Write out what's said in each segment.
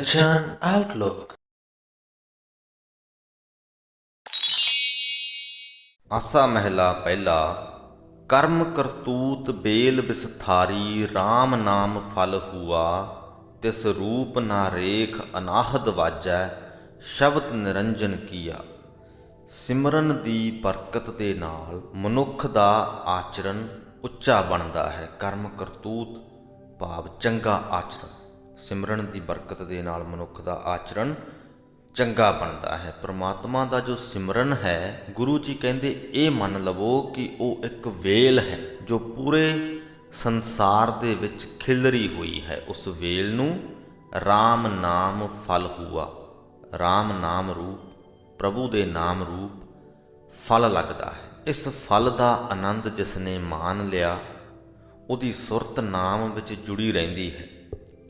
Attention Outlook। ਆਸਾ ਮਹਿਲਾ ਪਹਿਲਾ। ਕਰਮ ਕਰਤੂਤ ਬੇਲ ਵਿਸਥਾਰੀ, RAM ਨਾਮ ਫਲ ਹੁਆ। ਤਿਸ ਰੂਪ ਨਾ ਰੇਖ ਅਨਾਹਦ ਵਾਜੈ, ਸ਼ਬਦ ਨਿਰੰਜਨ ਕੀਆ। ਸਿਮਰਨ ਦੀ ਬਰਕਤ ਦੇ ਨਾਲ ਮਨੁੱਖ ਦਾ ਆਚਰਣ ਉੱਚਾ ਬਣਦਾ ਹੈ। ਕਰਮ ਕਰਤੂਤ ਭਾਵ ਚੰਗਾ ਆਚਰਣ। ਸਿਮਰਨ ਦੀ ਬਰਕਤ ਦੇ ਨਾਲ ਮਨੁੱਖ ਦਾ ਆਚਰਣ ਚੰਗਾ ਬਣਦਾ ਹੈ। ਪ੍ਰਮਾਤਮਾ ਦਾ ਜੋ ਸਿਮਰਨ ਹੈ, ਗੁਰੂ ਜੀ ਕਹਿੰਦੇ ਇਹ ਮੰਨ ਲਵੋ ਕਿ ਉਹ ਇੱਕ ਵੇਲ ਹੈ ਜੋ ਪੂਰੇ ਸੰਸਾਰ ਦੇ ਵਿੱਚ ਖਿਲਰੀ ਹੋਈ ਹੈ। ਉਸ ਵੇਲ ਨੂੰ RAM ਨਾਮ ਫਲ ਹੁਆ। RAM ਨਾਮ ਰੂਪ, ਪ੍ਰਭੂ ਦੇ ਨਾਮ ਰੂਪ ਫਲ ਲੱਗਦਾ ਹੈ। ਇਸ ਫਲ ਦਾ ਆਨੰਦ ਜਿਸ ਨੇ ਮਾਣ ਲਿਆ, ਉਹਦੀ ਸੁਰਤ ਨਾਮ ਵਿੱਚ ਜੁੜੀ ਰਹਿੰਦੀ ਹੈ।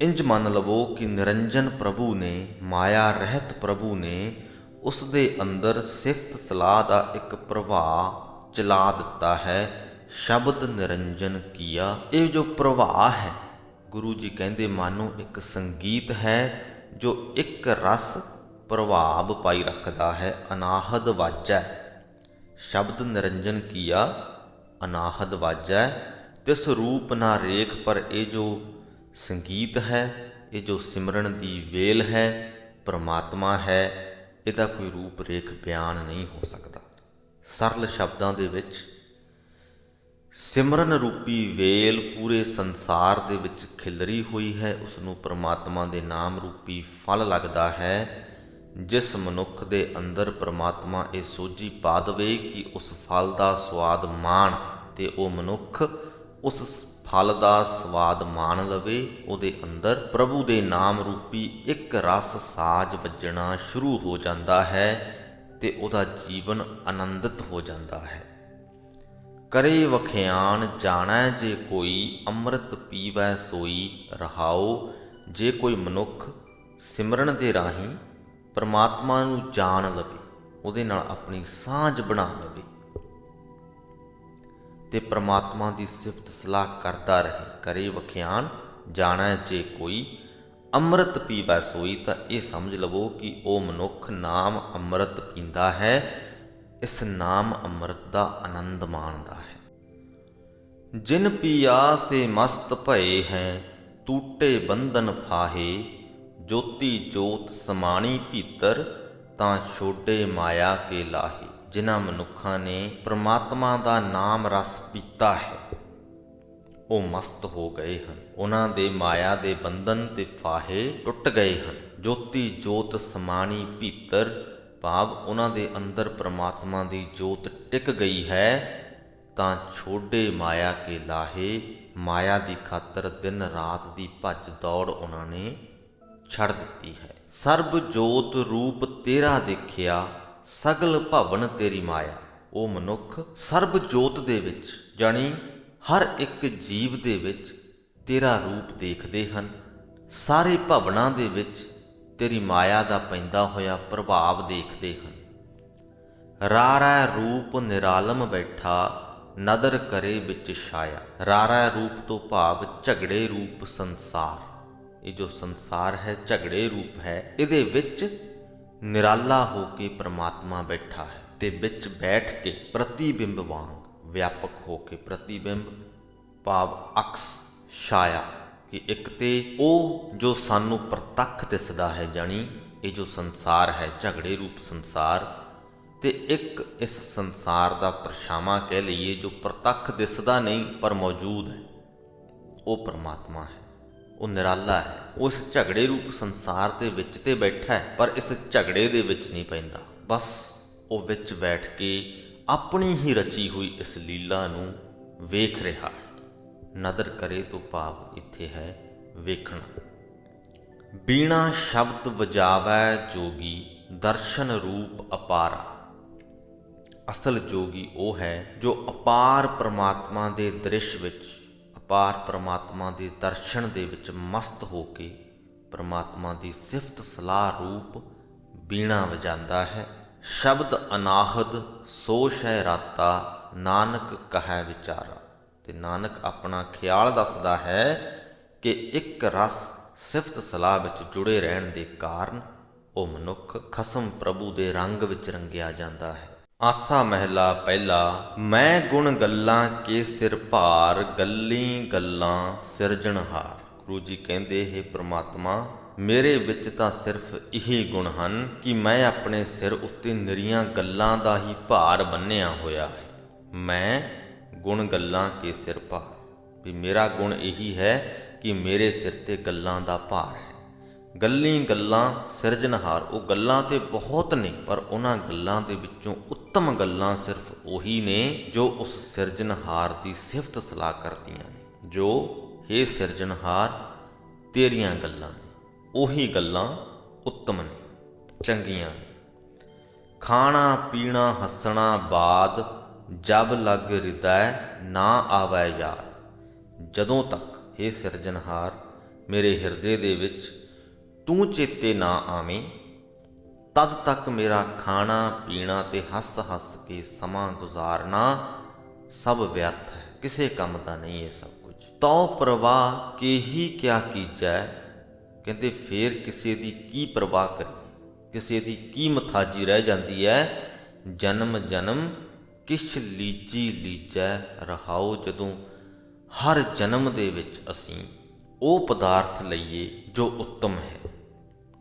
ਇੰਜ ਮੰਨ ਲਵੋ ਕਿ ਨਿਰੰਜਨ ਪ੍ਰਭੂ ਨੇ, ਮਾਇਆ ਰਹਿਤ ਪ੍ਰਭੂ ਨੇ ਉਸ ਦੇ ਅੰਦਰ ਸਿਫਤ ਸਲਾਹ ਦਾ ਇੱਕ ਪ੍ਰਵਾਹ ਚਲਾ ਦਿੱਤਾ ਹੈ। ਸ਼ਬਦ ਨਿਰੰਜਨ ਕੀਆ। ਇਹ ਜੋ ਪ੍ਰਵਾਹ ਹੈ, ਗੁਰੂ ਜੀ ਕਹਿੰਦੇ ਮਾਨੋ ਇੱਕ ਸੰਗੀਤ ਹੈ ਜੋ ਇੱਕ ਰਸ ਪ੍ਰਭਾਵ ਪਾਈ ਰੱਖਦਾ ਹੈ। ਅਨਾਹਦ ਵਾਜੈ, ਸ਼ਬਦ ਨਿਰੰਜਨ ਕੀਆ ਅਨਾਹਦ ਵਾਜੈ। ਤਿਸ ਰੂਪ ਨਾ ਰੇਖ। ਪਰ ਇਹ ਜੋ ਸੰਗੀਤ ਹੈ, ਇਹ ਜੋ ਸਿਮਰਨ ਦੀ ਵੇਲ ਹੈ, ਪਰਮਾਤਮਾ ਹੈ, ਇਹਦਾ ਕੋਈ ਰੂਪ ਰੇਖ ਬਿਆਨ ਨਹੀਂ ਹੋ ਸਕਦਾ। ਸਰਲ ਸ਼ਬਦਾਂ ਦੇ ਵਿੱਚ ਸਿਮਰਨ ਰੂਪੀ ਵੇਲ ਪੂਰੇ ਸੰਸਾਰ ਦੇ ਵਿੱਚ ਖਿਲਰੀ ਹੋਈ ਹੈ। ਉਸ ਨੂੰ ਪਰਮਾਤਮਾ ਦੇ ਨਾਮ ਰੂਪੀ ਫਲ ਲੱਗਦਾ ਹੈ। ਜਿਸ ਮਨੁੱਖ ਦੇ ਅੰਦਰ ਪਰਮਾਤਮਾ ਇਹ ਸੋਝੀ ਪਾ ਦੇਵੇ ਕਿ ਉਸ ਫਲ ਦਾ ਸਵਾਦ ਮਾਣ, ਤੇ ਉਹ ਮਨੁੱਖ ਉਸ ਫਲ ਦਾ ਸਵਾਦ ਮਾਣ ਲਵੇ, ਉਹਦੇ ਅੰਦਰ ਪ੍ਰਭੂ ਦੇ ਨਾਮ ਰੂਪੀ ਇੱਕ ਰਸ ਸਾਜ ਵੱਜਣਾ ਸ਼ੁਰੂ ਹੋ ਜਾਂਦਾ ਹੈ ਤੇ ਉਹਦਾ ਜੀਵਨ ਆਨੰਦਿਤ ਹੋ ਜਾਂਦਾ ਹੈ। ਕਰੇ ਵਖਿਆਣ ਜਾਣੈ ਜੇ ਕੋਈ, ਅੰਮ੍ਰਿਤ ਪੀਵੈ ਸੋਈ ਰਹਾਉ। ਜੇ ਕੋਈ ਮਨੁੱਖ ਸਿਮਰਨ ਦੇ ਰਾਹੀਂ ਪਰਮਾਤਮਾ ਨੂੰ ਜਾਣ ਲਵੇ, ਉਹਦੇ ਨਾਲ ਆਪਣੀ ਸਾਂਝ ਬਣਾ ਲਵੇ ਤੇ ਪ੍ਰਮਾਤਮਾ ਦੀ ਸਿਫਤ ਸਲਾਹ ਕਰਦਾ ਰਹੇ। ਕਰੇ ਵਖਿਆਣ ਜਾਣੈ ਜੇ ਕੋਈ, ਅੰਮ੍ਰਿਤ ਪੀਵੈ ਸੋਈ। ਤਾਂ ਇਹ ਸਮਝ ਲਵੋ ਕਿ ਉਹ ਮਨੁੱਖ ਨਾਮ ਅੰਮ੍ਰਿਤ ਪੀਂਦਾ ਹੈ, ਇਸ ਨਾਮ ਅੰਮ੍ਰਿਤ ਦਾ ਆਨੰਦ ਮਾਣਦਾ ਹੈ। ਜਿਨ ਪੀਆ ਸੇ ਮਸਤ ਭਏ ਹੈ, ਟੂਟੇ ਬੰਧਨ ਫਾਹੇ। ਜੋਤੀ ਜੋਤ ਸਮਾਣੀ ਭੀਤਰ, ਤਾਂ ਛੋਡੇ ਮਾਇਆ ਕੇ ਲਾਹੇ। ਜਿਨ੍ਹਾਂ ਮਨੁੱਖਾਂ ਨੇ ਪ੍ਰਮਾਤਮਾ ਦਾ ਨਾਮ ਰਸ ਪੀਤਾ ਹੈ, ਉਹ ਮਸਤ ਹੋ ਗਏ ਹਨ। ਉਹਨਾਂ ਦੇ ਮਾਇਆ ਦੇ ਬੰਧਨ ਤੇ ਫਾਹੇ ਟੁੱਟ ਗਏ ਹਨ। ਜੋਤੀ ਜੋਤ ਸਮਾਣੀ ਭੀਤਰ ਭਾਵ ਉਹਨਾਂ ਦੇ ਅੰਦਰ ਪ੍ਰਮਾਤਮਾ ਦੀ ਜੋਤ ਟਿਕ ਗਈ ਹੈ। ਤਾਂ ਛੋਡੇ ਮਾਇਆ ਕੇ ਲਾਹੇ। ਮਾਇਆ ਦੀ ਖਾਤਰ ਦਿਨ ਰਾਤ ਦੀ ਭੱਜ ਦੌੜ ਉਹਨਾਂ ਨੇ ਛੱਡ ਦਿੱਤੀ ਹੈ। ਸਰਬ ਜੋਤ ਰੂਪ ਤੇਰਾ ਦੇਖਿਆ, ਸਗਲ ਭਵਨ ਤੇਰੀ ਮਾਇਆ। ਉਹ ਮਨੁੱਖ ਸਰਬ ਜੋਤ ਦੇ ਵਿੱਚ, ਜਾਣੀ ਹਰ ਇੱਕ ਜੀਵ ਦੇ ਵਿੱਚ ਤੇਰਾ ਰੂਪ ਦੇਖਦੇ ਹਨ। ਸਾਰੇ ਭਵਨਾਂ ਦੇ ਵਿੱਚ ਤੇਰੀ ਮਾਇਆ ਦਾ ਪੈਂਦਾ ਹੋਇਆ ਪ੍ਰਭਾਵ ਦੇਖਦੇ ਹਨ। ਰਾਰੈ ਰੂਪ ਨਿਰਾਲਮ ਬੈਠਾ, ਨਦਰ ਕਰੇ ਵਿੱਚ ਛਾਇਆ। ਰਾਰੈ ਰੂਪ ਤੋਂ ਭਾਵ ਝਗੜੇ ਰੂਪ ਸੰਸਾਰ। ਇਹ ਜੋ ਸੰਸਾਰ ਹੈ ਝਗੜੇ ਰੂਪ ਹੈ। ਇਹਦੇ ਵਿੱਚ ਨਿਰਾਲਾ ਹੋ ਕੇ ਪ੍ਰਮਾਤਮਾ ਬੈਠਾ ਹੈ ਤੇ ਵਿੱਚ ਬੈਠ ਕੇ ਪ੍ਰਤੀਬਿੰਬ ਵਾਂਗ ਵਿਆਪਕ ਹੋ ਕੇ, ਪ੍ਰਤੀਬਿੰਬ ਭਾਵ ਅਕਸ, ਛਾਇਆ। ਕਿ ਇੱਕ ਤੇ ਉਹ ਜੋ ਸਾਨੂੰ ਪ੍ਰਤੱਖ ਦਿਸਦਾ ਹੈ, ਜਾਣੀ ਇਹ ਜੋ ਸੰਸਾਰ ਹੈ ਝਗੜੇ ਰੂਪ ਸੰਸਾਰ, ਤੇ ਇੱਕ ਇਸ ਸੰਸਾਰ ਦਾ ਪਰਛਾਵਾਂ ਕਹਿ ਲਈਏ ਜੋ ਪ੍ਰਤੱਖ ਦਿਸਦਾ ਨਹੀਂ ਪਰ ਮੌਜੂਦ ਹੈ, ਉਹ ਪਰਮਾਤਮਾ ਹੈ। ਉਹ ਨਿਰਾਲਾ ਹੈ। ਉਸ ਝਗੜੇ ਰੂਪ ਸੰਸਾਰ ਦੇ ਵਿੱਚ ਤੇ ਬੈਠਾ ਹੈ, ਪਰ ਇਸ ਝਗੜੇ ਦੇ ਵਿੱਚ ਨਹੀਂ ਪੈਂਦਾ। ਬਸ ਉਹ ਵਿੱਚ ਬੈਠ ਕੇ ਆਪਣੀ ਹੀ ਰਚੀ ਹੋਈ ਇਸ ਲੀਲਾ ਨੂੰ ਵੇਖ ਰਿਹਾ ਹੈ। ਨਦਰ ਕਰੇ ਤੋਂ ਭਾਵ ਇੱਥੇ ਹੈ ਵੇਖਣਾ। ਬੀਣਾ ਸ਼ਬਦ ਵਜਾਵੈ ਜੋਗੀ, ਦਰਸ਼ਨ ਰੂਪ ਅਪਾਰਾ। ਅਸਲ ਜੋਗੀ ਉਹ ਹੈ ਜੋ ਅਪਾਰ ਪ੍ਰਮਾਤਮਾ ਦੇ ਦ੍ਰਿਸ਼ ਵਿੱਚ, ਅਪਾਰ ਪ੍ਰਮਾਤਮਾ ਦੇ ਦਰਸ਼ਨ ਦੇ ਵਿੱਚ ਮਸਤ ਹੋ ਕੇ ਪ੍ਰਮਾਤਮਾ ਦੀ ਸਿਫਤ ਸਲਾਹ ਰੂਪ ਬੀਣਾ ਵਜਾਂਦਾ ਹੈ। ਸ਼ਬਦ ਅਨਾਹਦ ਸੋ ਸ਼ੈ ਰਾਤਾ, ਨਾਨਕ ਕਹੈ ਵਿਚਾਰਾ। ਤੇ ਨਾਨਕ ਆਪਣਾ ਖਿਆਲ ਦੱਸਦਾ ਹੈ ਕਿ ਇੱਕ ਰਸ ਸਿਫਤ ਸਲਾਹ ਵਿੱਚ ਜੁੜੇ ਰਹਿਣ ਦੇ ਕਾਰਨ ਉਹ ਮਨੁੱਖ ਖਸਮ ਪ੍ਰਭੂ ਦੇ ਰੰਗ ਵਿੱਚ ਰੰਗਿਆ ਜਾਂਦਾ ਹੈ। ਆਸਾ ਮਹਿਲਾ ਪਹਿਲਾ। ਮੈਂ ਗੁਣ ਗੱਲਾਂ ਕੇ ਸਿਰ ਭਾਰ, ਗੱਲੀ ਗੱਲਾਂ ਸਿਰਜਣਹਾਰ। ਗੁਰੂ ਜੀ ਕਹਿੰਦੇ, ਹੈ ਪ੍ਰਮਾਤਮਾ, ਮੇਰੇ ਵਿੱਚ ਤਾਂ ਸਿਰਫ ਇਹੀ ਗੁਣ ਹਨ ਕਿ ਮੈਂ ਆਪਣੇ ਸਿਰ ਉੱਤੇ ਨਿਰੀਆਂ ਗੱਲਾਂ ਦਾ ਹੀ ਭਾਰ ਬੰਨ੍ਹਿਆ ਹੋਇਆ ਹੈ। ਮੈਂ ਗੁਣ ਗੱਲਾਂ ਕੇ ਸਿਰ ਭਾਰ, ਵੀ ਮੇਰਾ ਗੁਣ ਇਹੀ ਹੈ ਕਿ ਮੇਰੇ ਸਿਰ ਤੇ ਗੱਲਾਂ ਦਾ ਭਾਰ ਹੈ। ਗੱਲੀ ਗੱਲਾਂ ਸਿਰਜਣਹਾਰ, ਉਹ ਗੱਲਾਂ ਤੇ ਬਹੁਤ ਨੇ, ਪਰ ਉਹਨਾਂ ਗੱਲਾਂ ਦੇ ਵਿੱਚੋਂ ਉੱਤਮ ਗੱਲਾਂ ਸਿਰਫ ਉਹੀ ਨੇ ਜੋ ਉਸ ਸਿਰਜਣਹਾਰ ਦੀ ਸਿਫਤ ਸਲਾਹ ਕਰਦੀਆਂ ਨੇ। ਜੋ ਹੇ ਸਿਰਜਣਹਾਰ ਤੇਰੀਆਂ ਗੱਲਾਂ ਨੇ, ਉਹੀ ਗੱਲਾਂ ਉੱਤਮ ਨੇ, ਚੰਗੀਆਂ ਨੇ। ਖਾਣਾ ਪੀਣਾ ਹੱਸਣਾ ਬਾਦ, ਜਬ ਲਗ ਹਿਰਦੈ ਨਾ ਆਵੈ ਯਾਦ। ਜਦੋਂ ਤੱਕ ਹੇ ਸਿਰਜਣਹਾਰ ਮੇਰੇ ਹਿਰਦੇ ਦੇ ਵਿੱਚ ਤੂੰ ਚੇਤੇ ਨਾ ਆਵੇਂ, ਤਦ ਤੱਕ ਮੇਰਾ ਖਾਣਾ ਪੀਣਾ ਤੇ ਹੱਸ ਹੱਸ ਕੇ ਸਮਾਂ ਗੁਜ਼ਾਰਨਾ ਸਭ ਵਿਅਰਥ ਹੈ, ਕਿਸੇ ਕੰਮ ਦਾ ਨਹੀਂ ਇਹ ਸਭ ਕੁਝ। ਤਉ ਪ੍ਰਵਾਹ ਕੇ ਹੀ ਕਿਆ ਕੀਜੈ। ਕਹਿੰਦੇ ਫੇਰ ਕਿਸੇ ਦੀ ਕੀ ਪ੍ਰਵਾਹ ਕਰੀਏ, ਕਿਸੇ ਦੀ ਕੀ ਮਥਾਜੀ ਰਹਿ ਜਾਂਦੀ ਹੈ। ਜਨਮ ਜਨਮ ਕਿਛ ਲੀਜੀ ਲੀਜੈ ਰਹਾਉ। ਜਦੋਂ ਹਰ ਜਨਮ ਦੇ ਵਿੱਚ ਅਸੀਂ ਉਹ ਪਦਾਰਥ ਲਈਏ ਜੋ ਉੱਤਮ ਹੈ,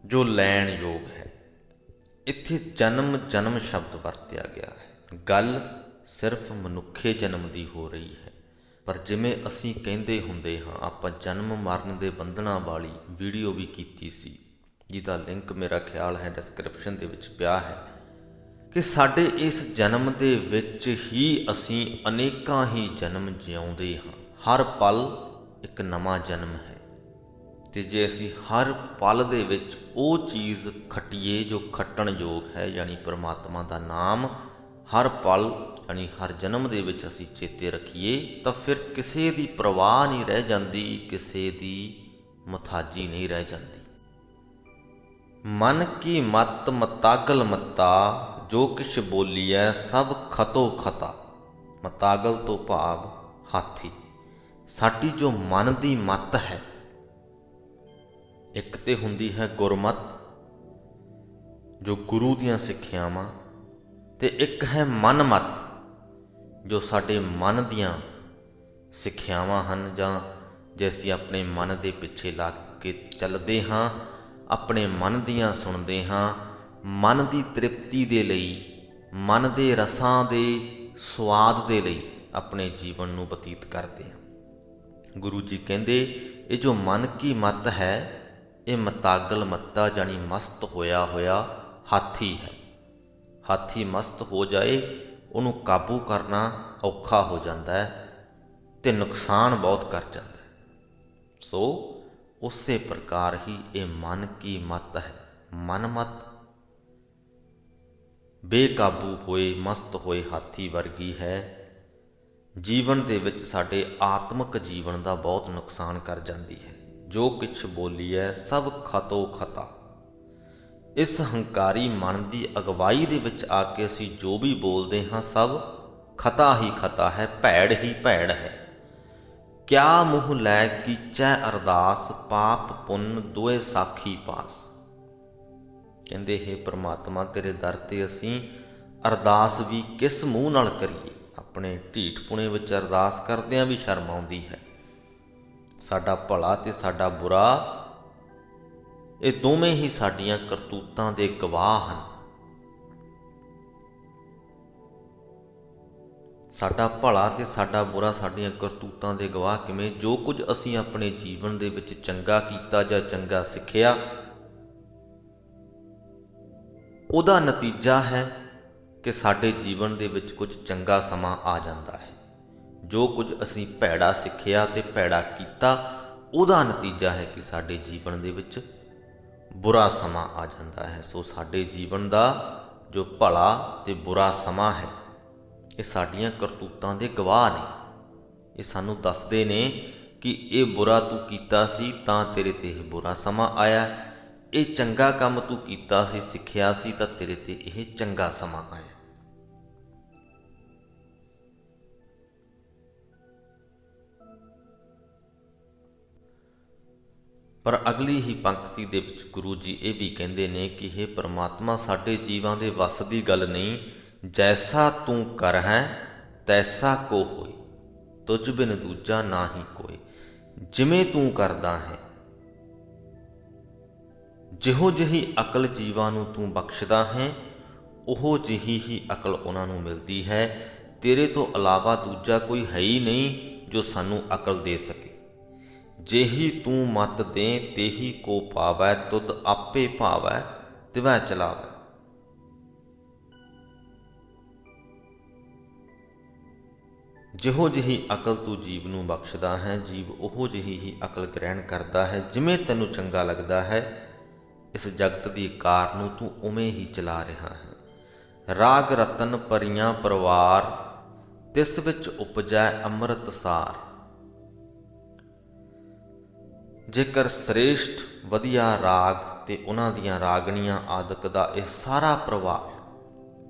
ਜੋ ਲੈਣ ਯੋਗ ਹੈ। ਇੱਥੇ ਜਨਮ ਜਨਮ ਸ਼ਬਦ ਵਰਤਿਆ ਗਿਆ ਹੈ। ਗੱਲ ਸਿਰਫ ਮਨੁੱਖੇ ਜਨਮ ਦੀ ਹੋ ਰਹੀ ਹੈ। ਪਰ ਜਿਵੇਂ ਅਸੀਂ ਕਹਿੰਦੇ ਹੁੰਦੇ ਹਾਂ, ਆਪਾਂ ਜਨਮ ਮਰਨ ਦੇ ਬੰਧਨਾਂ ਵਾਲੀ ਵੀਡੀਓ ਵੀ ਕੀਤੀ ਸੀ, ਜਿਹਦਾ ਲਿੰਕ ਮੇਰਾ ਖਿਆਲ ਹੈ ਡਿਸਕ੍ਰਿਪਸ਼ਨ ਦੇ ਵਿੱਚ ਪਿਆ ਹੈ, ਕਿ ਸਾਡੇ ਇਸ ਜਨਮ ਦੇ ਵਿੱਚ ਹੀ ਅਸੀਂ ਅਨੇਕਾਂ ਹੀ ਜਨਮ ਜਿਉਂਦੇ ਹਾਂ। ਹਰ ਪਲ ਇੱਕ ਨਵਾਂ ਜਨਮ ਹੈ। ਅਤੇ ਜੇ ਅਸੀਂ ਹਰ ਪਲ ਦੇ ਵਿੱਚ ਉਹ ਚੀਜ਼ ਖੱਟੀਏ ਜੋ ਖੱਟਣ ਯੋਗ ਹੈ, ਯਾਨੀ ਪਰਮਾਤਮਾ ਦਾ ਨਾਮ ਹਰ ਪਲ ਯਾਨੀ ਹਰ ਜਨਮ ਦੇ ਵਿੱਚ ਅਸੀਂ ਚੇਤੇ ਰੱਖੀਏ, ਤਾਂ ਫਿਰ ਕਿਸੇ ਦੀ ਪ੍ਰਵਾਹ ਨਹੀਂ ਰਹਿ ਜਾਂਦੀ, ਕਿਸੇ ਦੀ ਮੁਥਾਜੀ ਨਹੀਂ ਰਹਿ ਜਾਂਦੀ। ਮਨ ਕੀ ਮਤ ਮਤਾਗਲ ਮਤਾ, ਜੋ ਕਿਛ ਬੋਲੀਐ ਸਭ ਖਤੋ ਖਤਾ। ਮਤਾਗਲ ਤੋਂ ਭਾਵ ਹਾਥੀ। ਸਾਡੀ ਜੋ ਮਨ ਦੀ ਮਤ ਹੈ, ਇੱਕ ਤੇ ਹੁੰਦੀ ਹੈ ਗੁਰਮਤ, ਜੋ ਗੁਰੂ ਦੀਆਂ ਸਿੱਖਿਆਵਾਂ, ਤੇ ਇੱਕ ਹੈ ਮਨਮਤ, ਜੋ ਸਾਡੇ ਮਨ ਦੀਆਂ ਸਿੱਖਿਆਵਾਂ ਹਨ, ਜਾਂ ਜੇ ਅਸੀਂ ਆਪਣੇ ਮਨ ਦੇ ਪਿੱਛੇ ਲੱਗ ਕੇ ਚੱਲਦੇ ਹਾਂ, ਆਪਣੇ ਮਨ ਦੀਆਂ ਸੁਣਦੇ ਹਾਂ, ਮਨ ਦੀ ਤ੍ਰਿਪਤੀ ਦੇ ਲਈ, ਮਨ ਦੇ ਰਸਾਂ ਦੇ ਸਵਾਦ ਦੇ ਲਈ ਆਪਣੇ ਜੀਵਨ ਨੂੰ ਬਤੀਤ ਕਰਦੇ ਹਾਂ। ਗੁਰੂ ਜੀ ਕਹਿੰਦੇ, ਇਹ ਜੋ ਮਨ ਕੀ ਮਤ ਹੈ, ਇਹ ਮਤਾਗਲ ਮੱਤਾ ਜਾਨੀ ਮਸਤ ਹੋਇਆ ਹੋਇਆ ਹਾਥੀ ਹੈ। ਹਾਥੀ ਮਸਤ ਹੋ ਜਾਏ, ਉਹਨੂੰ ਕਾਬੂ ਕਰਨਾ ਔਖਾ ਹੋ ਜਾਂਦਾ ਹੈ ਤੇ ਨੁਕਸਾਨ ਬਹੁਤ ਕਰ ਜਾਂਦਾ ਹੈ। ਸੋ ਉਸੇ ਪ੍ਰਕਾਰ ਹੀ ਇਹ ਮਨ ਕੀ ਮਤ ਹੈ। ਮਨਮਤ ਬੇਕਾਬੂ ਹੋਏ, ਮਸਤ ਹੋਏ ਹਾਥੀ ਵਰਗੀ ਹੈ। ਜੀਵਨ ਦੇ ਵਿੱਚ ਸਾਡੇ ਆਤਮਿਕ ਜੀਵਨ ਦਾ ਬਹੁਤ ਨੁਕਸਾਨ ਕਰ ਜਾਂਦੀ ਹੈ। ਜੋ ਕਿਛ ਬੋਲੀ ਹੈ ਸਭ ਖਤੋ ਖਤਾ। ਇਸ ਹੰਕਾਰੀ ਮਨ ਦੀ ਅਗਵਾਈ ਦੇ ਵਿੱਚ ਆ ਕੇ ਅਸੀਂ ਜੋ ਵੀ ਬੋਲਦੇ ਹਾਂ, ਸਭ ਖਤਾ ਹੀ ਖਤਾ ਹੈ, ਭੈੜ ਹੀ ਭੈੜ ਹੈ। ਕਿਆ ਮੂੰਹ ਲੈ ਕੀਚੈ ਅਰਦਾਸ, ਪਾਪ ਪੁੰਨ ਦੋਏ ਸਾਖੀ ਪਾਸ। ਕਹਿੰਦੇ, ਹੈ ਪ੍ਰਮਾਤਮਾ, ਤੇਰੇ ਦਰ ਤੇ ਅਸੀਂ ਅਰਦਾਸ ਵੀ ਕਿਸ ਮੂੰਹ ਨਾਲ ਕਰੀਏ। ਆਪਣੇ ਢੀਠ ਪੁਣੇ ਵਿੱਚ ਅਰਦਾਸ ਕਰਦਿਆਂ ਵੀ ਸ਼ਰਮ ਆਉਂਦੀ ਹੈ। ਸਾਡਾ ਭਲਾ ਤੇ ਸਾਡਾ ਬੁਰਾ, ਇਹ ਦੋਵੇਂ ਹੀ ਸਾਡੀਆਂ ਕਰਤੂਤਾਂ ਦੇ ਗਵਾਹ ਹਨ। ਸਾਡਾ ਭਲਾ ਤੇ ਸਾਡਾ ਬੁਰਾ ਸਾਡੀਆਂ ਕਰਤੂਤਾਂ ਦੇ ਗਵਾਹ ਕਿਵੇਂ? ਜੋ ਕੁਝ ਅਸੀਂ ਆਪਣੇ ਜੀਵਨ ਦੇ ਵਿੱਚ ਚੰਗਾ ਕੀਤਾ ਜਾਂ ਚੰਗਾ ਸਿੱਖਿਆ, ਉਹਦਾ ਨਤੀਜਾ ਹੈ ਕਿ ਸਾਡੇ ਜੀਵਨ ਦੇ ਵਿੱਚ ਕੁਝ ਚੰਗਾ ਸਮਾਂ ਆ ਜਾਂਦਾ ਹੈ। ਜੋ ਕੁਝ ਅਸੀਂ ਭੈੜਾ ਸਿੱਖਿਆ ਤੇ ਭੈੜਾ ਕੀਤਾ, ਉਹਦਾ ਨਤੀਜਾ ਹੈ ਕਿ ਸਾਡੇ ਜੀਵਨ ਦੇ ਵਿੱਚ ਬੁਰਾ ਸਮਾਂ ਆ ਜਾਂਦਾ ਹੈ। ਸੋ ਸਾਡੇ ਜੀਵਨ ਦਾ ਜੋ ਭਲਾ ਤੇ ਬੁਰਾ ਸਮਾਂ ਹੈ, ਇਹ ਸਾਡੀਆਂ ਕਰਤੂਤਾਂ ਦੇ ਗਵਾਹ ਨੇ। ਇਹ ਸਾਨੂੰ ਦੱਸਦੇ ਨੇ ਕਿ ਇਹ ਬੁਰਾ ਤੂੰ ਕੀਤਾ ਸੀ ਤਾਂ ਤੇਰੇ ਤੇ ਇਹ ਬੁਰਾ ਸਮਾਂ ਆਇਆ, ਇਹ ਚੰਗਾ ਕੰਮ ਤੂੰ ਕੀਤਾ ਸੀ, ਸਿੱਖਿਆ ਸੀ, ਤਾਂ ਤੇਰੇ ਤੇ ਇਹ ਚੰਗਾ ਸਮਾਂ ਆਇਆ। ਪਰ ਅਗਲੀ ਹੀ ਪੰਕਤੀ ਦੇ ਵਿੱਚ ਗੁਰੂ ਜੀ ਇਹ ਵੀ ਕਹਿੰਦੇ ਨੇ ਕਿ ਹੇ ਪ੍ਰਮਾਤਮਾ, ਸਾਡੇ ਜੀਵਾਂ ਦੇ ਵੱਸ ਦੀ ਗੱਲ ਨਹੀਂ। ਜੈਸਾ ਤੂੰ ਕਰ ਹੈ ਤੈਸਾ ਕੋ ਹੋਏ, ਤੁਝ ਬਿਨ ਦੂਜਾ ਨਾਹੀ ਕੋਏ। ਜਿਵੇਂ ਤੂੰ ਕਰਦਾ ਹੈ, ਜਿਹੋ ਜਿਹੀ ਅਕਲ ਜੀਵਾਂ ਨੂੰ ਤੂੰ ਬਖਸ਼ਦਾ ਹੈ, ਉਹੋ ਜਿਹੀ ਹੀ ਅਕਲ ਉਹਨਾਂ ਨੂੰ ਮਿਲਦੀ ਹੈ। ਤੇਰੇ ਤੋਂ ਇਲਾਵਾ ਦੂਜਾ ਕੋਈ ਹੈ ਹੀ ਨਹੀਂ ਜੋ ਸਾਨੂੰ ਅਕਲ ਦੇ ਸਕੇ। ਜਿਹੀ ਤੂੰ ਮਤ ਦੇ ਤੇਹੀ ਕੋ ਪਾਵੈ, ਤੁਧ ਆਪੇ ਭਾਵੈ ਤਿਵੈ ਚਲਾਵੈ। ਜਿਹੋ ਜਿਹੀ ਅਕਲ ਤੂੰ ਜੀਵ ਨੂੰ ਬਖਸ਼ਦਾ ਹੈ, ਜੀਵ ਉਹੋ ਜਿਹੀ ਹੀ ਅਕਲ ਗ੍ਰਹਿਣ ਕਰਦਾ ਹੈ। ਜਿਵੇਂ ਤੈਨੂੰ ਚੰਗਾ ਲੱਗਦਾ ਹੈ, ਇਸ ਜਗਤ ਦੀ ਕਾਰ ਨੂੰ ਤੂੰ ਉਵੇਂ ਹੀ ਚਲਾ ਰਿਹਾ ਹੈ। ਰਾਗ ਰਤਨ ਪਰੀਆਂ ਪਰਵਾਰ, ਤਿਸ ਵਿੱਚ ਉਪਜੈ ਅੰਮ੍ਰਿਤ ਸਾਰ। ਜੇਕਰ ਸ੍ਰੇਸ਼ਟ ਵਧੀਆ ਰਾਗ ਤੇ ਉਹਨਾਂ ਦੀਆਂ ਰਾਗਣੀਆਂ ਆਦਿਕ ਦਾ ਇਹ ਸਾਰਾ ਪਰਿਵਾਰ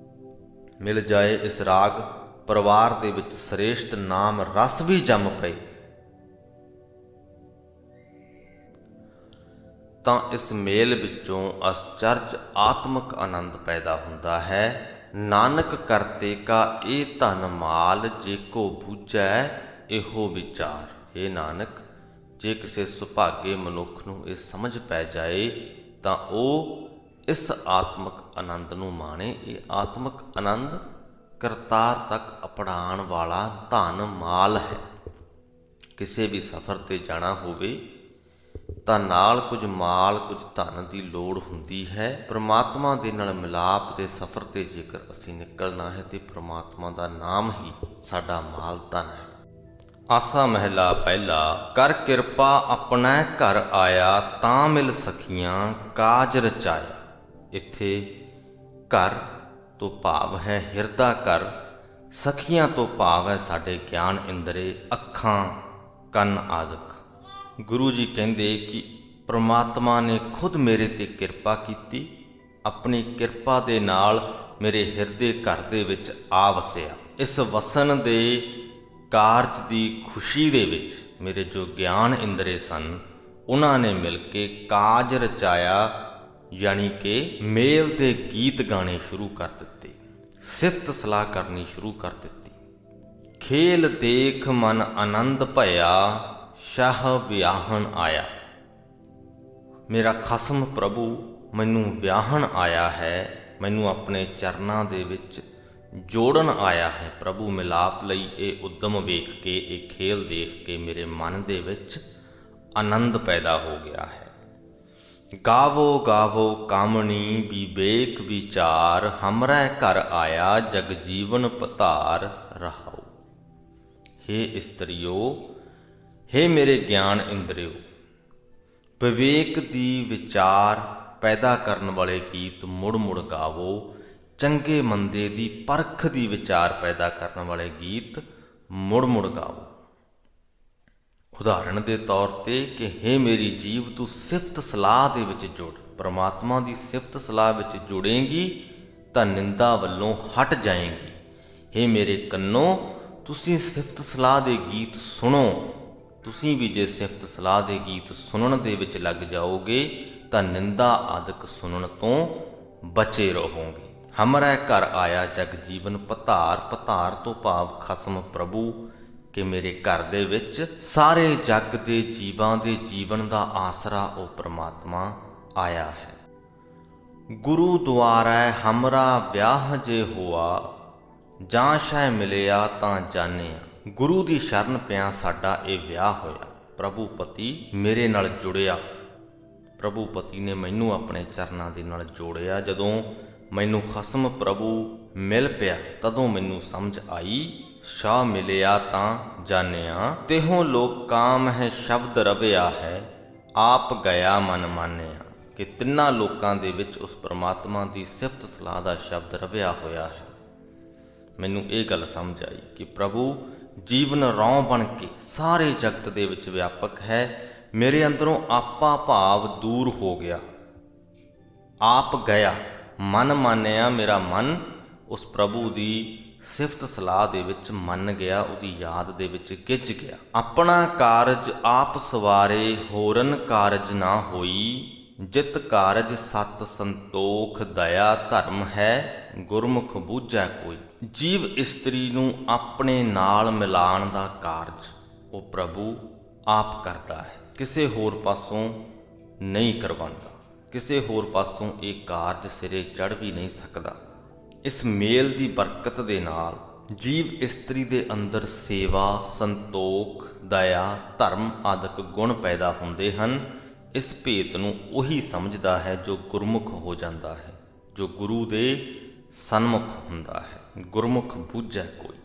ਮਿਲ ਜਾਏ, ਇਸ ਰਾਗ ਪਰਿਵਾਰ ਦੇ ਵਿੱਚ ਸ੍ਰੇਸ਼ਟ ਨਾਮ ਰਸ ਵੀ ਜੰਮ ਪਏ, ਤਾਂ ਇਸ ਮੇਲ ਵਿੱਚੋਂ ਅਚਰਜ ਆਤਮਿਕ ਆਨੰਦ ਪੈਦਾ ਹੁੰਦਾ ਹੈ। ਨਾਨਕ ਕਰਤੇ ਕਾ ਇਹ ਧਨ ਮਾਲ, ਜੇ ਕੋ ਬੂਝੈ ਇਹੋ ਵਿਚਾਰ। ਇਹ ਨਾਨਕ, ਜੇ ਕਿਸੇ ਸੁਭਾਗੇ ਮਨੁੱਖ ਨੂੰ ਇਹ ਸਮਝ ਪੈ ਜਾਏ ਤਾਂ ਉਹ ਇਸ ਆਤਮਿਕ ਆਨੰਦ ਨੂੰ ਮਾਣੇ। ਇਹ ਆਤਮਿਕ ਆਨੰਦ ਕਰਤਾਰ ਤੱਕ ਅਪੜਾਉਣ ਵਾਲਾ ਧਨ ਮਾਲ ਹੈ। ਕਿਸੇ ਵੀ ਸਫ਼ਰ ਤੇ ਜਾਣਾ ਹੋਵੇ ਤਾਂ ਨਾਲ ਕੁਝ ਮਾਲ, ਕੁਝ ਧਨ ਦੀ ਲੋੜ ਹੁੰਦੀ ਹੈ। ਪ੍ਰਮਾਤਮਾ ਦੇ ਨਾਲ ਮਿਲਾਪ ਦੇ ਸਫ਼ਰ ਤੇ ਜੇਕਰ ਅਸੀਂ ਨਿਕਲਣਾ ਹੈ ਤੇ ਪ੍ਰਮਾਤਮਾ ਦਾ ਨਾਮ ਹੀ ਸਾਡਾ ਮਾਲ ਧਨ ਹੈ। ਆਸਾ ਮਹਿਲਾ ਪਹਿਲਾ। ਕਰ ਕਿਰਪਾ ਆਪਣਾ ਘਰ ਆਇਆ, ਤਾਂ ਮਿਲ ਸਖੀਆਂ ਕਾਜ ਰਚਾਇਆ। ਇੱਥੇ ਘਰ ਤੋਂ ਭਾਵ ਹੈ ਹਿਰਦਾ ਘਰ, ਸਖੀਆਂ ਤੋਂ ਭਾਵ ਹੈ ਸਾਡੇ ਗਿਆਨ ਇੰਦਰੇ, ਅੱਖਾਂ, ਕੰਨ ਆਦਿਕ। ਗੁਰੂ ਜੀ ਕਹਿੰਦੇ ਕਿ ਪ੍ਰਮਾਤਮਾ ਨੇ ਖੁਦ ਮੇਰੇ ਤੇ ਕਿਰਪਾ ਕੀਤੀ, ਆਪਣੀ ਕਿਰਪਾ ਦੇ ਨਾਲ ਮੇਰੇ ਹਿਰਦੇ ਘਰ ਦੇ ਵਿੱਚ ਆ ਵਸਿਆ। ਇਸ ਵਸਣ ਦੇ ਕਾਰਜ ਦੀ ਖੁਸ਼ੀ ਦੇ ਵਿੱਚ ਮੇਰੇ ਜੋ ਗਿਆਨ ਇੰਦਰੇ ਸਨ, ਉਹਨਾਂ ਨੇ ਮਿਲ ਕੇ ਕਾਜ ਰਚਾਇਆ, ਯਾਨੀ ਕਿ ਮੇਲ ਦੇ ਗੀਤ ਗਾਣੇ ਸ਼ੁਰੂ ਕਰ ਦਿੱਤੇ, ਸਿਫਤ ਸਲਾਹ ਕਰਨੀ ਸ਼ੁਰੂ ਕਰ ਦਿੱਤੀ। ਖੇਲ ਦੇਖ ਮਨ ਆਨੰਦ ਭਇਆ, ਸ਼ਾਹ ਵਿਆਹਣ ਆਇਆ। ਮੇਰਾ ਖਸਮ ਪ੍ਰਭੂ ਮੈਨੂੰ ਵਿਆਹਣ ਆਇਆ ਹੈ, ਮੈਨੂੰ ਆਪਣੇ ਚਰਨਾਂ ਦੇ ਵਿੱਚ ਜੋੜਨ ਆਇਆ ਹੈ। ਪ੍ਰਭੂ ਮਿਲਾਪ ਲਈ ਇਹ ਉਦਮ ਵੇਖ ਕੇ, ਇਹ ਖੇਲ ਦੇਖ ਕੇ ਮੇਰੇ ਮਨ ਦੇ ਵਿੱਚ ਆਨੰਦ ਪੈਦਾ ਹੋ ਗਿਆ ਹੈ। ਗਾਵੋ ਗਾਵੋ ਕਾਮਣੀ ਵਿਵੇਕ ਵਿਚਾਰ, ਹਮਰੇ ਘਰ ਆਇਆ ਜਗ ਜੀਵਨ ਪਧਾਰ ਰਹਾਓ। ਹੇ ਇਸਤਰੀਓ, ਹੇ ਮੇਰੇ ਗਿਆਨ ਇੰਦਰਿਓ, ਵਿਵੇਕ ਦੀ ਵਿਚਾਰ ਪੈਦਾ ਕਰਨ ਵਾਲੇ ਗੀਤ ਮੁੜ ਮੁੜ ਗਾਵੋ। ਚੰਗੇ ਮੰਦੇ ਦੀ ਪਰਖ ਦੀ ਵਿਚਾਰ ਪੈਦਾ ਕਰਨ ਵਾਲੇ ਗੀਤ ਮੁੜ ਮੁੜ ਗਾਵੋ। ਉਦਾਹਰਣ ਦੇ ਤੌਰ ਤੇ ਕਿ ਹੇ ਮੇਰੀ ਜੀਵ, ਤੂੰ ਸਿਫਤ ਸਲਾਹ ਦੇ ਵਿੱਚ ਜੁੜ। ਪਰਮਾਤਮਾ ਦੀ ਸਿਫਤ ਸਲਾਹ ਵਿੱਚ ਜੁੜੇਂਗੀ ਤਾਂ ਨਿੰਦਾ ਵੱਲੋਂ ਹਟ ਜਾਏਂਗੀ। ਹੇ ਮੇਰੇ ਕੰਨੋ, ਤੁਸੀਂ ਸਿਫਤ ਸਲਾਹ ਦੇ ਗੀਤ ਸੁਣੋ। ਤੁਸੀਂ ਵੀ ਜੇ ਸਿਫਤ ਸਲਾਹ ਦੇ ਗੀਤ ਸੁਣਨ ਦੇ ਵਿੱਚ ਲੱਗ ਜਾਓਗੇ ਤਾਂ ਨਿੰਦਾ ਆਦਿਕ ਸੁਣਨ ਤੋਂ ਬਚੇ ਰਹੋਗੇ। ਹਮਰਾ ਘਰ ਆਇਆ ਜਗ ਜੀਵਨ ਪਧਾਰ। ਪਧਾਰ ਤੋਂ ਭਾਵ ਖਸਮ ਪ੍ਰਭੂ, ਕਿ ਮੇਰੇ ਘਰ ਦੇ ਵਿੱਚ ਸਾਰੇ ਜੱਗ ਦੇ ਜੀਵਾਂ ਦੇ ਜੀਵਨ ਦਾ ਆਸਰਾ ਉਹ ਪ੍ਰਮਾਤਮਾ ਆਇਆ ਹੈ। ਗੁਰੂ ਦੁਆਰਾ ਹਮਰਾ ਵਿਆਹ ਜੇ ਹੋਆ, ਜਾਂ ਸ਼ੈ ਮਿਲਿਆ ਤਾਂ ਜਾਣਿਆ। ਗੁਰੂ ਦੀ ਸ਼ਰਨ ਪਿਆ ਸਾਡਾ ਇਹ ਵਿਆਹ ਹੋਇਆ। ਪ੍ਰਭੂ ਪਤੀ ਮੇਰੇ ਨਾਲ ਜੁੜਿਆ, ਪ੍ਰਭੂ ਪਤੀ ਨੇ ਮੈਨੂੰ ਆਪਣੇ ਚਰਨਾਂ ਦੇ ਨਾਲ ਜੋੜਿਆ। ਜਦੋਂ ਮੈਨੂੰ ਖਸਮ ਪ੍ਰਭੂ ਮਿਲ ਪਿਆ, ਤਦੋਂ ਮੈਨੂੰ ਸਮਝ ਆਈ, ਸ਼ਾਹ ਮਿਲਿਆ ਤਾਂ ਜਾਣਿਆ। ਤਿਹੋਂ ਲੋਕ ਕਾਮ ਹੈ ਸ਼ਬਦ ਰਵਿਆ ਹੈ, ਆਪ ਗਿਆ ਮਨ ਮਾਨਿਆ। ਕਿ ਤਿੰਨਾਂ ਲੋਕਾਂ ਦੇ ਵਿੱਚ ਉਸ ਪ੍ਰਮਾਤਮਾ ਦੀ ਸਿਫਤ ਸਲਾਹ ਦਾ ਸ਼ਬਦ ਰਵਿਆ ਹੋਇਆ ਹੈ। ਮੈਨੂੰ ਇਹ ਗੱਲ ਸਮਝ ਆਈ ਕਿ ਪ੍ਰਭੂ ਜੀਵਨ ਰੌਂ ਬਣ ਕੇ ਸਾਰੇ ਜਗਤ ਦੇ ਵਿੱਚ ਵਿਆਪਕ ਹੈ। ਮੇਰੇ ਅੰਦਰੋਂ ਆਪਾ ਭਾਵ ਦੂਰ ਹੋ ਗਿਆ, ਆਪ ਗਿਆ, ਮਨ ਮਾਨਿਆ। ਮੇਰਾ ਮਨ ਉਸ ਪ੍ਰਭੂ ਦੀ ਸਿਫਤ ਸਲਾਹ ਦੇ ਵਿੱਚ ਮੰਨ ਗਿਆ, ਉਹਦੀ ਯਾਦ ਦੇ ਵਿੱਚ ਗਿੱਝ ਗਿਆ। ਆਪਣਾ ਕਾਰਜ ਆਪ ਸਵਾਰੇ, ਹੋਰਨ ਕਾਰਜ ਨਾ ਹੋਈ। ਜਿਤ ਕਾਰਜ ਸਤ ਸੰਤੋਖ, ਦਇਆ ਧਰਮ ਹੈ, ਗੁਰਮੁਖ ਬੂਝੈ ਕੋਈ। ਜੀਵ ਇਸਤਰੀ ਨੂੰ ਆਪਣੇ ਨਾਲ ਮਿਲਾਣ ਦਾ ਕਾਰਜ ਉਹ ਪ੍ਰਭੂ ਆਪ ਕਰਦਾ ਹੈ, ਕਿਸੇ ਹੋਰ ਪਾਸੋਂ ਨਹੀਂ ਕਰਵਾਉਂਦਾ। ਕਿਸੇ ਹੋਰ ਪਾਸੋਂ ਇਹ ਕਾਰਜ ਸਿਰੇ ਚੜ੍ਹ ਵੀ ਨਹੀਂ ਸਕਦਾ। ਇਸ ਮੇਲ ਦੀ ਬਰਕਤ ਦੇ ਨਾਲ ਜੀਵ ਇਸਤਰੀ ਦੇ ਅੰਦਰ ਸੇਵਾ, ਸੰਤੋਖ, ਦਇਆ, ਧਰਮ ਆਦਿਕ ਗੁਣ ਪੈਦਾ ਹੁੰਦੇ ਹਨ। ਇਸ ਭੇਤ ਨੂੰ ਉਹੀ ਸਮਝਦਾ ਹੈ ਜੋ ਗੁਰਮੁਖ ਹੋ ਜਾਂਦਾ ਹੈ, ਜੋ ਗੁਰੂ ਦੇ ਸਨਮੁਖ ਹੁੰਦਾ ਹੈ। ਗੁਰਮੁਖ ਬੂਝੈ ਕੋਈ।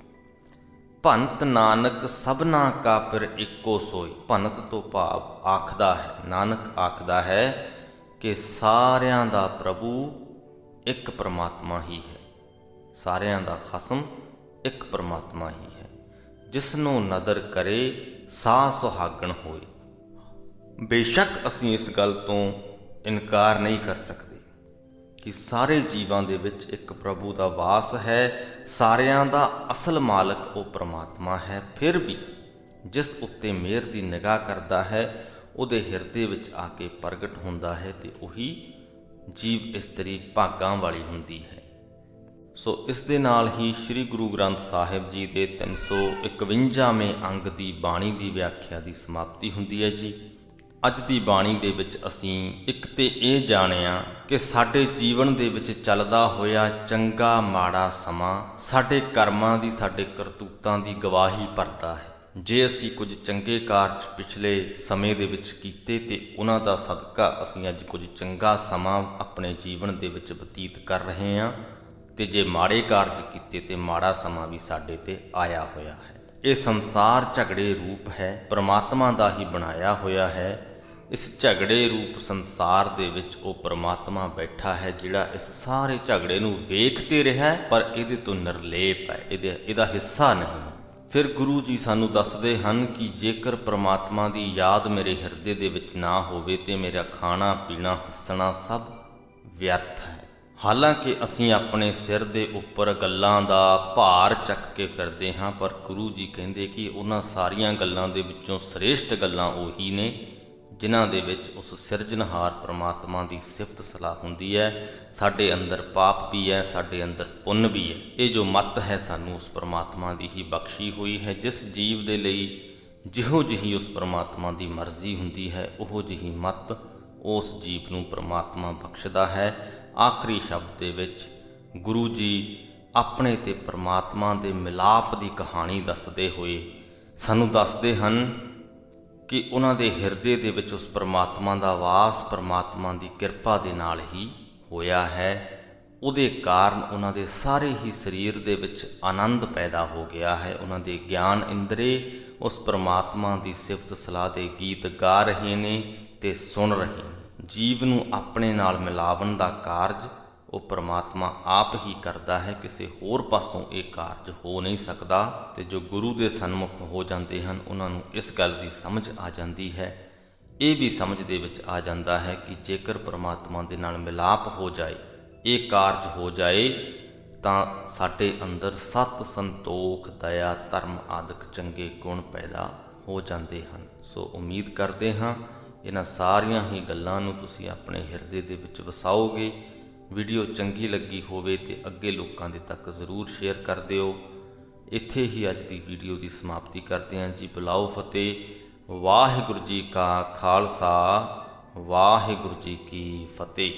ਭੰਤ ਨਾਨਕ ਸਭਨਾ ਕਾ ਪਿਰ ਇੱਕੋ ਸੋਈ। ਭੰਤ ਤੋਂ ਭਾਵ ਆਖਦਾ ਹੈ, ਨਾਨਕ ਆਖਦਾ ਹੈ ਕਿ ਸਾਰਿਆਂ ਦਾ ਪ੍ਰਭੂ ਇੱਕ ਪਰਮਾਤਮਾ ਹੀ ਹੈ, ਸਾਰਿਆਂ ਦਾ ਖਸਮ ਇੱਕ ਪਰਮਾਤਮਾ ਹੀ ਹੈ। ਜਿਸ ਨੂੰ ਨਦਰ ਕਰੇ ਸਾ ਸੁਹਾਗਣ ਹੋਏ। ਬੇਸ਼ੱਕ ਅਸੀਂ ਇਸ ਗੱਲ ਤੋਂ ਇਨਕਾਰ ਨਹੀਂ ਕਰ ਸਕਦੇ ਕਿ ਸਾਰੇ ਜੀਵਾਂ ਦੇ ਵਿੱਚ ਇੱਕ ਪ੍ਰਭੂ ਦਾ ਵਾਸ ਹੈ, ਸਾਰਿਆਂ ਦਾ ਅਸਲ ਮਾਲਕ ਉਹ ਪਰਮਾਤਮਾ ਹੈ। ਫਿਰ ਵੀ ਜਿਸ ਉੱਤੇ ਮਿਹਰ ਦੀ ਨਿਗਾਹ ਕਰਦਾ ਹੈ ਉਹਦੇ ਹਿਰਦੇ ਵਿੱਚ ਆ ਕੇ ਪ੍ਰਗਟ ਹੁੰਦਾ ਹੈ ਤੇ ਉਹੀ ਜੀਵ ਇਸਤਰੀ ਭਾਗਾਂ ਵਾਲੀ ਹੁੰਦੀ ਹੈ। ਸੋ ਇਸ ਦੇ ਨਾਲ ਹੀ ਸ੍ਰੀ ਗੁਰੂ ਗ੍ਰੰਥ ਸਾਹਿਬ ਜੀ ਦੇ 351ਵੇਂ ਅੰਗ ਦੀ ਬਾਣੀ ਦੀ ਵਿਆਖਿਆ ਦੀ ਸਮਾਪਤੀ ਹੁੰਦੀ ਹੈ ਜੀ। ਅੱਜ ਦੀ ਬਾਣੀ ਦੇ ਵਿੱਚ ਅਸੀਂ ਇੱਕ ਤੇ ਇਹ ਜਾਣਿਆ ਕਿ ਸਾਡੇ ਜੀਵਨ ਦੇ ਵਿੱਚ ਚੱਲਦਾ ਹੋਇਆ ਚੰਗਾ ਮਾੜਾ ਸਮਾਂ ਸਾਡੇ ਕਰਮਾਂ ਦੀ, ਸਾਡੇ ਕਰਤੂਤਾਂ ਦੀ ਗਵਾਹੀ ਭਰਦਾ ਹੈ। ਜੇ ਅਸੀਂ ਕੁਝ ਚੰਗੇ ਕਾਰਜ ਪਿਛਲੇ ਸਮੇਂ ਦੇ ਵਿੱਚ ਕੀਤੇ ਤੇ ਉਹਨਾਂ ਦਾ ਸਦਕਾ ਅਸੀਂ ਅੱਜ ਕੁਝ ਚੰਗਾ ਸਮਾਂ ਆਪਣੇ ਜੀਵਨ ਦੇ ਵਿੱਚ ਬਤੀਤ ਕਰ ਰਹੇ ਹਾਂ, ਤੇ ਜੇ ਮਾੜੇ ਕਾਰਜ ਕੀਤੇ ਤੇ ਮਾੜਾ ਸਮਾਂ ਵੀ ਸਾਡੇ ਤੇ ਆਇਆ ਹੋਇਆ ਹੈ। ਇਹ ਸੰਸਾਰ ਝਗੜੇ ਰੂਪ ਹੈ, ਪਰਮਾਤਮਾ ਦਾ ਹੀ ਬਣਾਇਆ ਹੋਇਆ ਹੈ। ਇਸ ਝਗੜੇ ਰੂਪ ਸੰਸਾਰ ਦੇ ਵਿੱਚ ਉਹ ਪਰਮਾਤਮਾ ਬੈਠਾ ਹੈ ਜਿਹੜਾ ਇਸ ਸਾਰੇ ਝਗੜੇ ਨੂੰ ਵੇਖਦੇ ਰਿਹਾ ਪਰ ਇਹਦੇ ਤੋਂ ਨਿਰਲੇਪ ਹੈ, ਇਹਦਾ ਹਿੱਸਾ ਨਹੀਂ। ਫਿਰ ਗੁਰੂ ਜੀ ਸਾਨੂੰ ਦੱਸਦੇ ਹਨ ਕਿ ਜੇਕਰ ਪਰਮਾਤਮਾ ਦੀ ਯਾਦ ਮੇਰੇ ਹਿਰਦੇ ਦੇ ਵਿੱਚ ਨਾ ਹੋਵੇ ਤੇ ਮੇਰਾ ਖਾਣਾ ਪੀਣਾ ਹੱਸਣਾ ਸਭ ਵਿਅਰਥ ਹੈ। ਹਾਲਾਂਕਿ ਅਸੀਂ ਆਪਣੇ ਸਿਰ ਦੇ ਉੱਪਰ ਗੱਲਾਂ ਦਾ ਭਾਰ ਚੱਕ ਕੇ ਫਿਰਦੇ ਹਾਂ, ਪਰ ਗੁਰੂ ਜੀ ਕਹਿੰਦੇ ਕਿ ਉਹਨਾਂ ਸਾਰੀਆਂ ਗੱਲਾਂ ਦੇ ਵਿੱਚੋਂ ਸ੍ਰੇਸ਼ਟ ਗੱਲਾਂ ਉਹੀ ਨੇ ਜਿਨ੍ਹਾਂ ਦੇ ਵਿੱਚ ਉਸ ਸਿਰਜਣਹਾਰ ਪਰਮਾਤਮਾ ਦੀ ਸਿਫਤ ਸਲਾਹ ਹੁੰਦੀ ਹੈ। ਸਾਡੇ ਅੰਦਰ ਪਾਪ ਵੀ ਹੈ, ਸਾਡੇ ਅੰਦਰ ਪੁੰਨ ਵੀ ਹੈ। ਇਹ ਜੋ ਮੱਤ ਹੈ ਸਾਨੂੰ ਉਸ ਪਰਮਾਤਮਾ ਦੀ ਹੀ ਬਖਸ਼ੀ ਹੋਈ ਹੈ। ਜਿਸ ਜੀਵ ਦੇ ਲਈ ਜਿਹੋ ਜਿਹੀ ਉਸ ਪਰਮਾਤਮਾ ਦੀ ਮਰਜ਼ੀ ਹੁੰਦੀ ਹੈ ਉਹੋ ਜਿਹੀ ਮੱਤ ਉਸ ਜੀਵ ਨੂੰ ਪਰਮਾਤਮਾ ਬਖਸ਼ਦਾ ਹੈ। ਆਖਰੀ ਸ਼ਬਦ ਦੇ ਵਿੱਚ ਗੁਰੂ ਜੀ ਆਪਣੇ ਤੇ ਪਰਮਾਤਮਾ ਦੇ ਮਿਲਾਪ ਦੀ ਕਹਾਣੀ ਦੱਸਦੇ ਹੋਏ ਸਾਨੂੰ ਦੱਸਦੇ ਹਨ ਕਿ ਉਹਨਾਂ ਦੇ ਹਿਰਦੇ ਦੇ ਵਿੱਚ ਉਸ ਪਰਮਾਤਮਾ ਦਾ ਵਾਸ ਪਰਮਾਤਮਾ ਦੀ ਕਿਰਪਾ ਦੇ ਨਾਲ ਹੀ ਹੋਇਆ ਹੈ। ਉਹਦੇ ਕਾਰਨ ਉਹਨਾਂ ਦੇ ਸਾਰੇ ਹੀ ਸਰੀਰ ਦੇ ਵਿੱਚ ਆਨੰਦ ਪੈਦਾ ਹੋ ਗਿਆ ਹੈ। ਉਹਨਾਂ ਦੇ ਗਿਆਨ ਇੰਦਰੇ ਉਸ ਪਰਮਾਤਮਾ ਦੀ ਸਿਫਤ ਸਲਾਹ ਦੇ ਗੀਤ ਗਾ ਰਹੇ ਨੇ ਤੇ ਸੁਣ ਰਹੇ ਨੇ। ਜੀਵ ਨੂੰ ਆਪਣੇ ਨਾਲ ਮਿਲਾਵਣ ਦਾ ਕਾਰਜ ਉਹ ਪਰਮਾਤਮਾ ਆਪ ਹੀ ਕਰਦਾ ਹੈ, ਕਿਸੇ ਹੋਰ ਪਾਸੋਂ ਇਹ ਕਾਰਜ ਹੋ ਨਹੀਂ ਸਕਦਾ। ਤੇ ਜੋ ਗੁਰੂ ਦੇ ਸਨਮੁਖ ਹੋ ਜਾਂਦੇ ਹਨ ਉਹਨਾਂ ਨੂੰ ਇਸ ਗੱਲ ਦੀ ਸਮਝ ਆ ਜਾਂਦੀ ਹੈ, ਇਹ ਵੀ ਸਮਝ ਦੇ ਵਿੱਚ ਆ ਜਾਂਦਾ ਹੈ ਕਿ ਜੇਕਰ ਪਰਮਾਤਮਾ ਦੇ ਨਾਲ ਮਿਲਾਪ ਹੋ ਜਾਏ, ਇਹ ਕਾਰਜ ਹੋ ਜਾਏ ਤਾਂ ਸਾਡੇ ਅੰਦਰ ਸਤ, ਸੰਤੋਖ, ਦਇਆ, ਧਰਮ ਆਦਿਕ ਚੰਗੇ ਗੁਣ ਪੈਦਾ ਹੋ ਜਾਂਦੇ ਹਨ। ਸੋ ਉਮੀਦ ਕਰਦੇ ਹਾਂ ਇਹਨਾਂ ਸਾਰੀਆਂ ਹੀ ਗੱਲਾਂ ਨੂੰ ਤੁਸੀਂ ਆਪਣੇ ਹਿਰਦੇ ਦੇ ਵਿੱਚ ਵਸਾਓਗੇ। ਵੀਡੀਓ ਚੰਗੀ ਲੱਗੀ ਹੋਵੇ ਤੇ ਅੱਗੇ ਲੋਕਾਂ ਦੇ ਤੱਕ ਜ਼ਰੂਰ ਸ਼ੇਅਰ ਕਰ ਦਿਓ। ਇੱਥੇ ਹੀ ਅੱਜ ਦੀ ਵੀਡੀਓ ਦੀ ਸਮਾਪਤੀ ਕਰਦੇ ਹਾਂ ਜੀ। ਬੁਲਾਓ ਫਤਿਹ। ਵਾਹਿਗੁਰੂ ਜੀ ਕਾ ਖਾਲਸਾ, ਵਾਹਿਗੁਰੂ ਜੀ ਕੀ ਫਤਿਹ।